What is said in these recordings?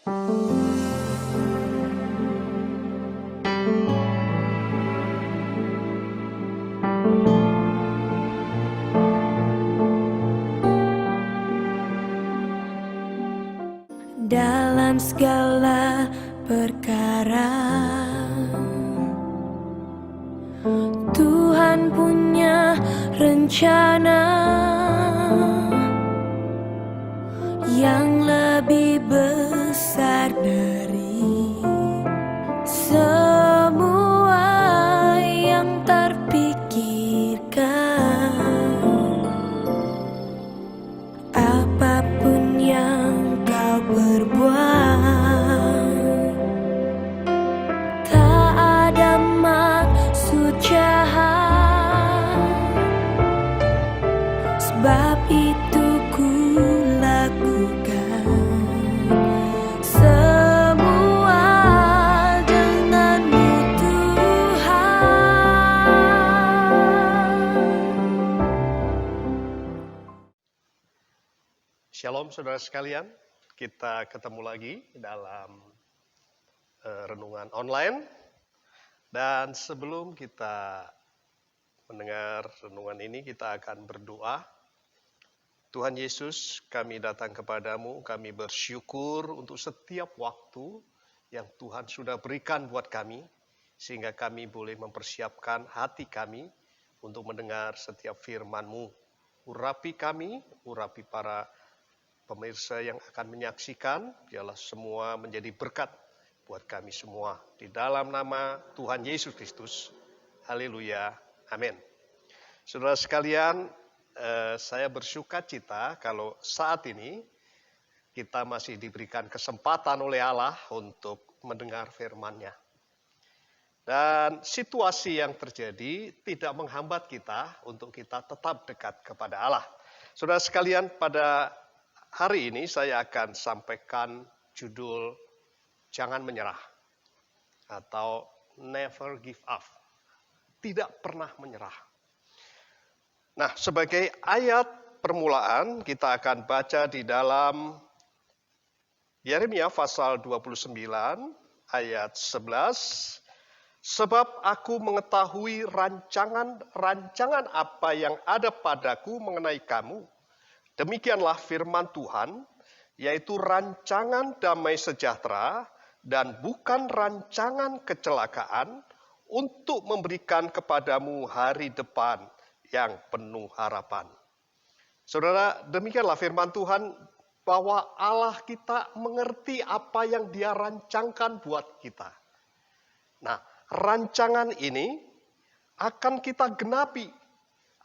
Dalam segala perkara Tuhan punya rencana yang lebih besar dari semua yang terpikirkan. Apapun yang kau berbuat, tak ada maksud jahat. Sebab itu ku lakukan semua denganmu Tuhan. Shalom saudara sekalian, kita ketemu lagi dalam renungan online. Dan sebelum kita mendengar renungan ini, kita akan berdoa. Tuhan Yesus, kami datang kepadamu, kami bersyukur untuk setiap waktu yang Tuhan sudah berikan buat kami, sehingga kami boleh mempersiapkan hati kami untuk mendengar setiap firman-Mu. Urapi kami, urapi para pemirsa yang akan menyaksikan, biarlah semua menjadi berkat buat kami semua. Di dalam nama Tuhan Yesus Kristus. Haleluya. Amin. Saudara sekalian, saya bersuka cita kalau saat ini kita masih diberikan kesempatan oleh Allah untuk mendengar firman-Nya. Dan situasi yang terjadi tidak menghambat kita untuk kita tetap dekat kepada Allah. Saudara sekalian, pada hari ini saya akan sampaikan judul Jangan Menyerah atau Never Give Up. Tidak pernah menyerah. Nah, sebagai ayat permulaan kita akan baca di dalam Yeremia pasal 29 ayat 11. Sebab aku mengetahui rancangan apa yang ada padaku mengenai kamu. Demikianlah firman Tuhan, yaitu rancangan damai sejahtera dan bukan rancangan kecelakaan untuk memberikan kepadamu hari depan yang penuh harapan. Saudara, demikianlah firman Tuhan bahwa Allah kita mengerti apa yang Dia rancangkan buat kita. Nah, rancangan ini akan kita genapi,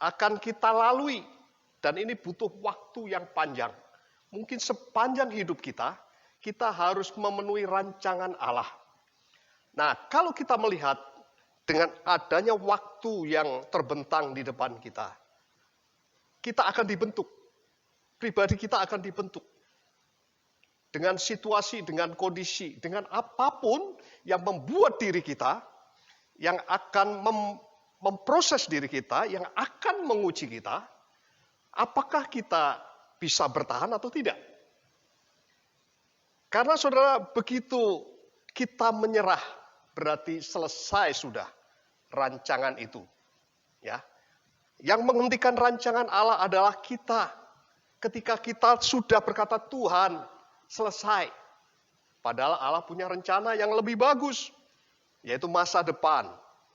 akan kita lalui. Dan ini butuh waktu yang panjang. Mungkin sepanjang hidup kita harus memenuhi rancangan Allah. Nah, kalau kita melihat dengan adanya waktu yang terbentang di depan kita akan dibentuk. Pribadi kita akan dibentuk. Dengan situasi, dengan kondisi, dengan apapun yang membuat diri kita, yang akan memproses diri kita, yang akan menguji kita, apakah kita bisa bertahan atau tidak? Karena saudara, begitu kita menyerah, berarti selesai sudah rancangan itu. Ya. Yang menghentikan rancangan Allah adalah kita. Ketika kita sudah berkata, Tuhan, selesai. Padahal Allah punya rencana yang lebih bagus, yaitu masa depan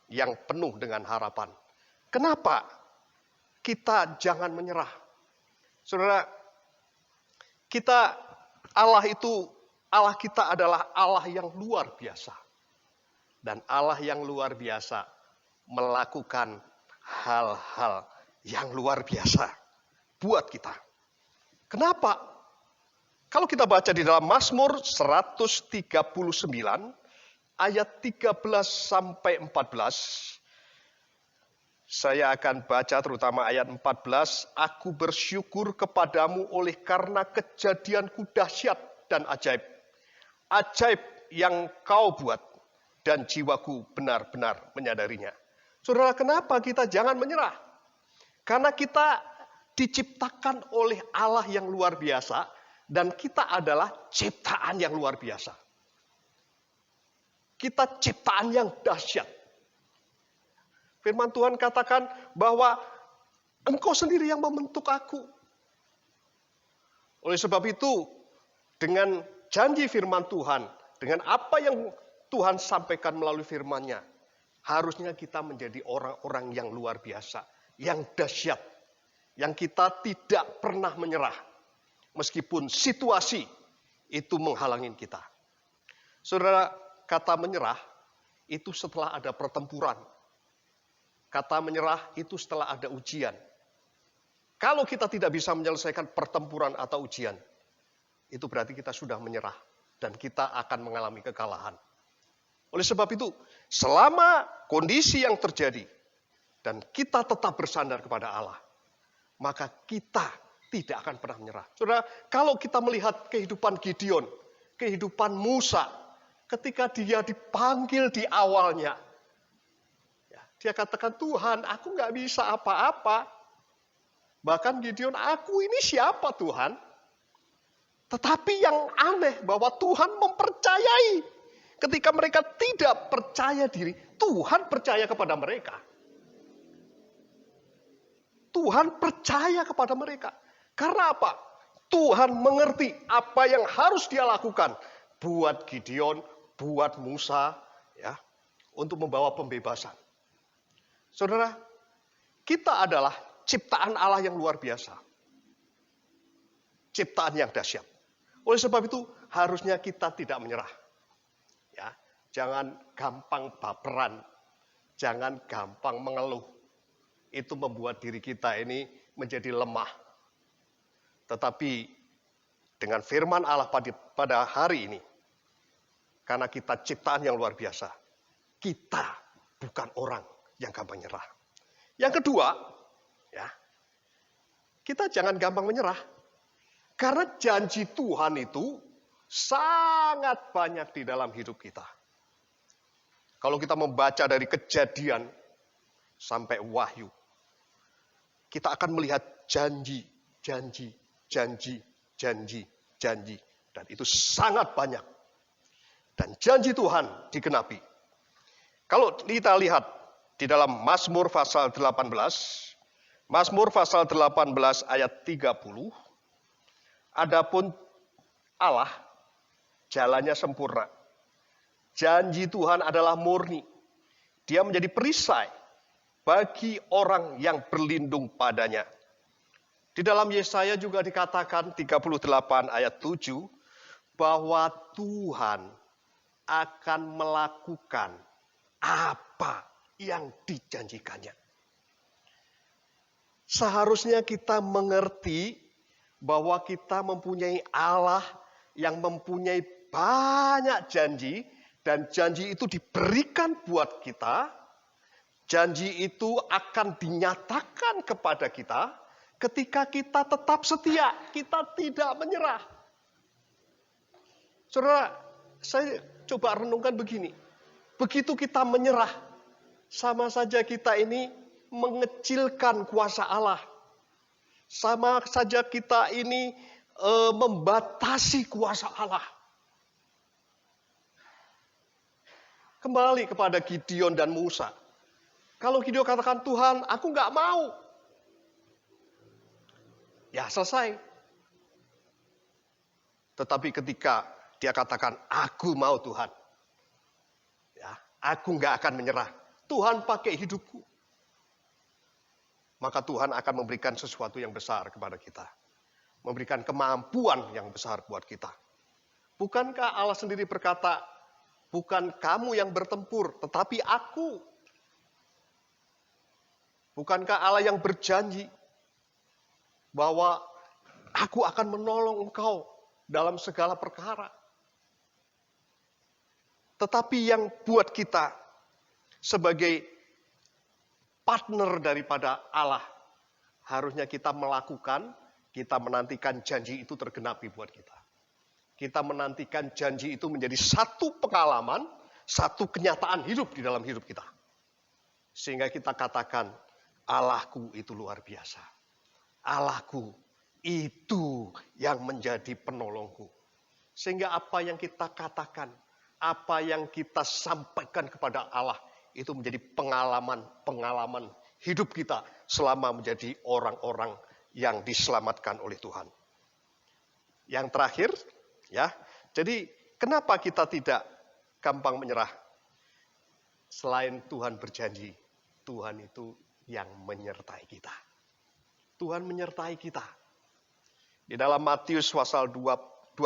yang penuh dengan harapan. Kenapa kita jangan menyerah? Saudara, Allah kita adalah Allah yang luar biasa. Dan Allah yang luar biasa melakukan hal-hal yang luar biasa buat kita. Kenapa? Kalau kita baca di dalam Mazmur 139 ayat 13 sampai 14, saya akan baca terutama ayat 14. Aku bersyukur kepadamu oleh karena kejadianku dahsyat dan ajaib. Ajaib yang kau buat dan jiwaku benar-benar menyadarinya. Saudara, kenapa kita jangan menyerah? Karena kita diciptakan oleh Allah yang luar biasa Dan kita adalah ciptaan yang luar biasa. Kita ciptaan yang dahsyat. Firman Tuhan katakan bahwa Engkau sendiri yang membentuk aku. Oleh sebab itu, dengan janji firman Tuhan, dengan apa yang Tuhan sampaikan melalui firman-Nya, harusnya kita menjadi orang-orang yang luar biasa, yang dahsyat, yang kita tidak pernah menyerah, meskipun situasi itu menghalangi kita. Saudara, kata menyerah itu setelah ada pertempuran. Kata menyerah itu setelah ada ujian. Kalau kita tidak bisa menyelesaikan pertempuran atau ujian, itu berarti kita sudah menyerah dan kita akan mengalami kekalahan. Oleh sebab itu, selama kondisi yang terjadi dan kita tetap bersandar kepada Allah, maka kita tidak akan pernah menyerah. Saudara, kalau kita melihat kehidupan Gideon, kehidupan Musa, ketika dia dipanggil di awalnya, dia katakan, Tuhan, aku nggak bisa apa-apa. Bahkan Gideon, aku ini siapa Tuhan? Tetapi yang aneh bahwa Tuhan mempercayai. Ketika mereka tidak percaya diri, Tuhan percaya kepada mereka. Tuhan percaya kepada mereka. Karena apa? Tuhan mengerti apa yang harus dia lakukan. Buat Gideon, buat Musa, ya, untuk membawa pembebasan. Saudara, kita adalah ciptaan Allah yang luar biasa. Ciptaan yang dahsyat. Oleh sebab itu, harusnya kita tidak menyerah. Ya, jangan gampang baperan. Jangan gampang mengeluh. Itu membuat diri kita ini menjadi lemah. Tetapi dengan firman Allah pada hari ini, karena kita ciptaan yang luar biasa, kita bukan orang yang gampang menyerah. Yang kedua, ya, kita jangan gampang menyerah. Karena janji Tuhan itu sangat banyak di dalam hidup kita. Kalau kita membaca dari Kejadian sampai Wahyu, kita akan melihat janji. Dan itu sangat banyak. Dan janji Tuhan digenapi. Kalau kita lihat di dalam Mazmur pasal 18, Mazmur pasal 18 ayat 30, adapun Allah jalannya sempurna. Janji Tuhan adalah murni. Dia menjadi perisai bagi orang yang berlindung padanya. Di dalam Yesaya juga dikatakan 38 ayat 7 bahwa Tuhan akan melakukan apa yang dijanjikannya. Seharusnya kita mengerti bahwa kita mempunyai Allah yang mempunyai banyak janji dan janji itu diberikan buat kita. Janji itu akan dinyatakan kepada kita ketika kita tetap setia, kita tidak menyerah. Saudara, saya coba renungkan begini. Begitu kita menyerah, sama saja kita ini mengecilkan kuasa Allah. Sama saja kita ini membatasi kuasa Allah. Kembali kepada Gideon dan Musa. Kalau Gideon katakan, Tuhan, aku nggak mau. Ya selesai. Tetapi ketika dia katakan, aku mau Tuhan. Ya, aku nggak akan menyerah. Tuhan pakai hidupku. Maka Tuhan akan memberikan sesuatu yang besar kepada kita. Memberikan kemampuan yang besar buat kita. Bukankah Allah sendiri berkata, bukan kamu yang bertempur, tetapi aku. Bukankah Allah yang berjanji bahwa aku akan menolong engkau dalam segala perkara. Tetapi yang buat kita sebagai partner daripada Allah, harusnya kita melakukan, kita menantikan janji itu tergenapi buat kita. Kita menantikan janji itu menjadi satu pengalaman, satu kenyataan hidup di dalam hidup kita. Sehingga kita katakan, Allahku itu luar biasa. Allahku itu yang menjadi penolongku. Sehingga apa yang kita katakan, apa yang kita sampaikan kepada Allah, itu menjadi pengalaman hidup kita selama menjadi orang-orang yang diselamatkan oleh Tuhan. Yang terakhir, ya, jadi kenapa kita tidak gampang menyerah? Selain Tuhan berjanji, Tuhan itu yang menyertai kita. Tuhan menyertai kita. Di dalam Matius pasal 28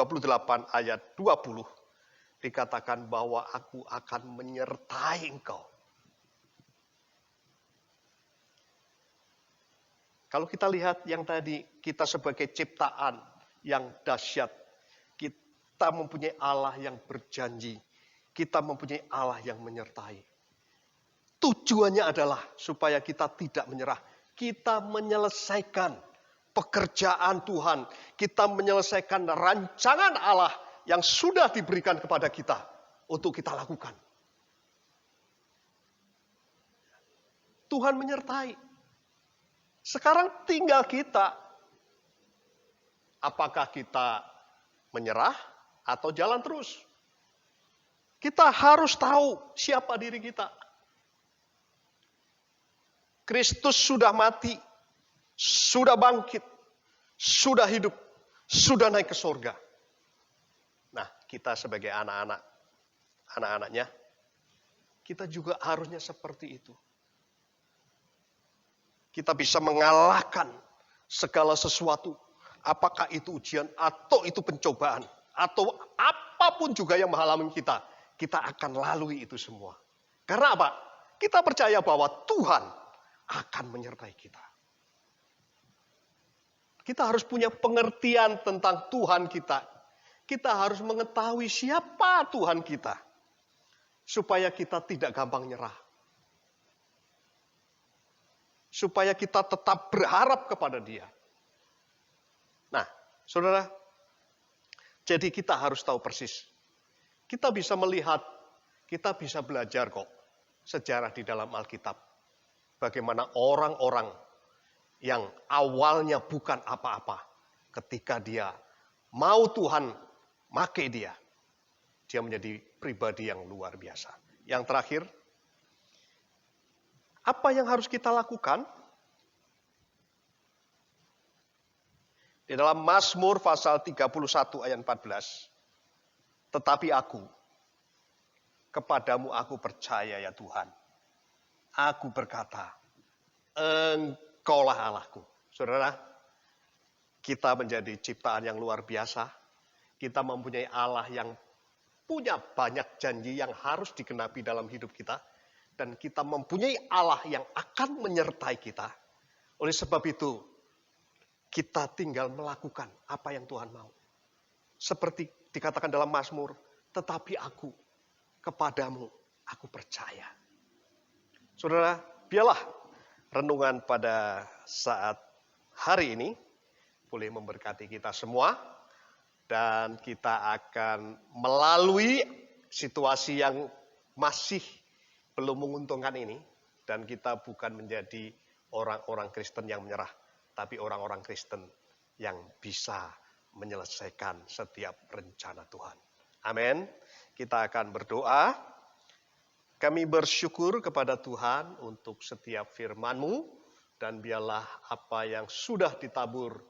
ayat 20 dikatakan bahwa aku akan menyertai engkau. Kalau kita lihat yang tadi, kita sebagai ciptaan yang dahsyat, kita mempunyai Allah yang berjanji, kita mempunyai Allah yang menyertai. Tujuannya adalah supaya kita tidak menyerah. Kita menyelesaikan pekerjaan Tuhan. Kita menyelesaikan rancangan Allah yang sudah diberikan kepada kita untuk kita lakukan. Tuhan menyertai. Sekarang tinggal kita. Apakah kita menyerah atau jalan terus? Kita harus tahu siapa diri kita. Kristus sudah mati, sudah bangkit, sudah hidup, sudah naik ke surga. Nah, kita sebagai anak-anaknya, kita juga harusnya seperti itu. Kita bisa mengalahkan segala sesuatu, apakah itu ujian atau itu pencobaan, atau apapun juga yang menghalangi kita, kita akan lalui itu semua. Karena apa? Kita percaya bahwa Tuhan akan menyertai kita. Kita harus punya pengertian tentang Tuhan kita. Kita harus mengetahui siapa Tuhan kita. Supaya kita tidak gampang nyerah. Supaya kita tetap berharap kepada Dia. Nah, saudara, jadi kita harus tahu persis. Kita bisa melihat, kita bisa belajar kok sejarah di dalam Alkitab. Bagaimana orang-orang yang awalnya bukan apa-apa, ketika dia mau Tuhan pakai dia menjadi pribadi yang luar biasa. Yang terakhir, apa yang harus kita lakukan? Di dalam Mazmur pasal 31 ayat 14, tetapi aku, kepadamu aku percaya ya Tuhan. Aku berkata, Engkaulah Allahku. Saudara, kita menjadi ciptaan yang luar biasa. Kita mempunyai Allah yang punya banyak janji yang harus digenapi dalam hidup kita. Dan kita mempunyai Allah yang akan menyertai kita. Oleh sebab itu, kita tinggal melakukan apa yang Tuhan mau. Seperti dikatakan dalam Mazmur, tetapi aku, kepadamu, aku percaya. Saudara, biarlah renungan pada saat hari ini boleh memberkati kita semua. Dan kita akan melalui situasi yang masih belum menguntungkan ini. Dan kita bukan menjadi orang-orang Kristen yang menyerah. Tapi orang-orang Kristen yang bisa menyelesaikan setiap rencana Tuhan. Amin. Kita akan berdoa. Kami bersyukur kepada Tuhan untuk setiap firman-Mu, dan biarlah apa yang sudah ditabur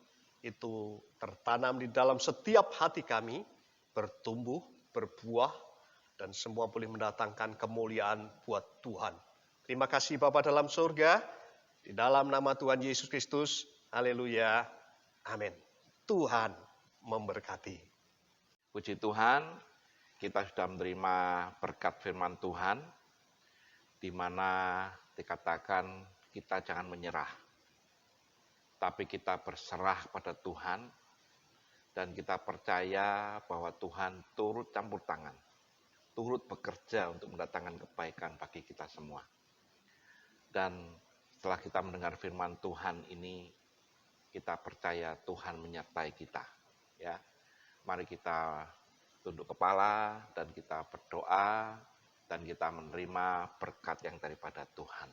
itu tertanam di dalam setiap hati kami, bertumbuh, berbuah, dan semua boleh mendatangkan kemuliaan buat Tuhan. Terima kasih Bapa dalam surga, di dalam nama Tuhan Yesus Kristus, haleluya, amin. Tuhan memberkati. Puji Tuhan, kita sudah menerima berkat firman Tuhan, di mana dikatakan kita jangan menyerah, tapi kita berserah pada Tuhan, dan kita percaya bahwa Tuhan turut campur tangan, turut bekerja untuk mendatangkan kebaikan bagi kita semua. Dan setelah kita mendengar firman Tuhan ini, kita percaya Tuhan menyertai kita. Ya, mari kita tunduk kepala dan kita berdoa, dan kita menerima berkat yang daripada Tuhan.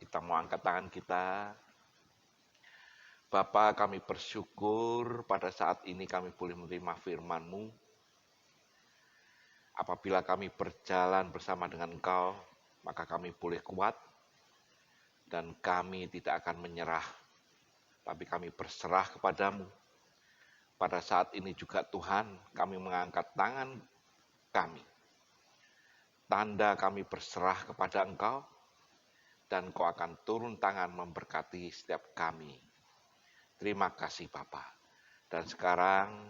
Kita mau angkat tangan kita. Bapa, kami bersyukur pada saat ini kami boleh menerima firman-Mu. Apabila kami berjalan bersama dengan Engkau, maka kami boleh kuat dan kami tidak akan menyerah, tapi kami berserah kepadamu. Pada saat ini juga Tuhan, kami mengangkat tangan kami. Tanda kami berserah kepada Engkau, dan Engkau akan turun tangan memberkati setiap kami. Terima kasih Bapa. Dan sekarang,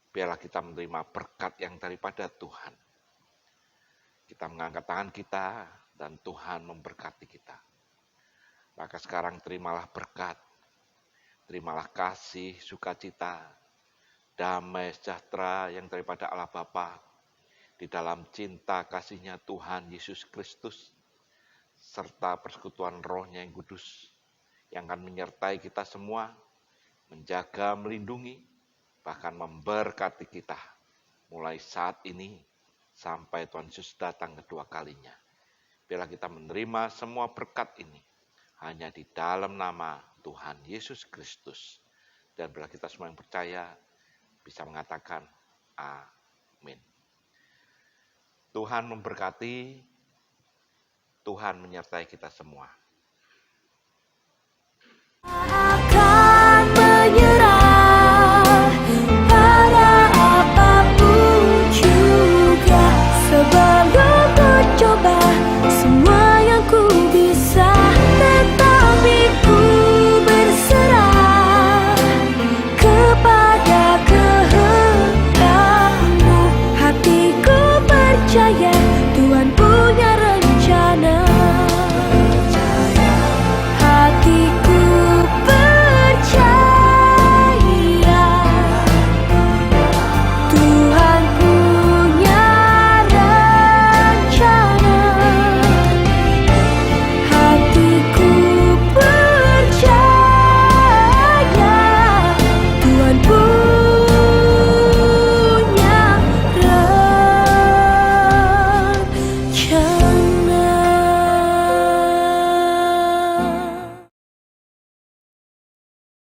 biarlah kita menerima berkat yang daripada Tuhan. Kita mengangkat tangan kita, dan Tuhan memberkati kita. Maka sekarang terimalah berkat, terimalah kasih, sukacita, damai sejahtera yang daripada Allah Bapa di dalam cinta kasihnya Tuhan Yesus Kristus, serta persekutuan Roh-Nya yang kudus, yang akan menyertai kita semua, menjaga, melindungi, bahkan memberkati kita, mulai saat ini sampai Tuhan Yesus datang kedua kalinya. Biarlah kita menerima semua berkat ini, hanya di dalam nama Tuhan Yesus Kristus. Dan biarlah kita semua yang percaya, bisa mengatakan amin. Tuhan memberkati, Tuhan menyertai kita semua.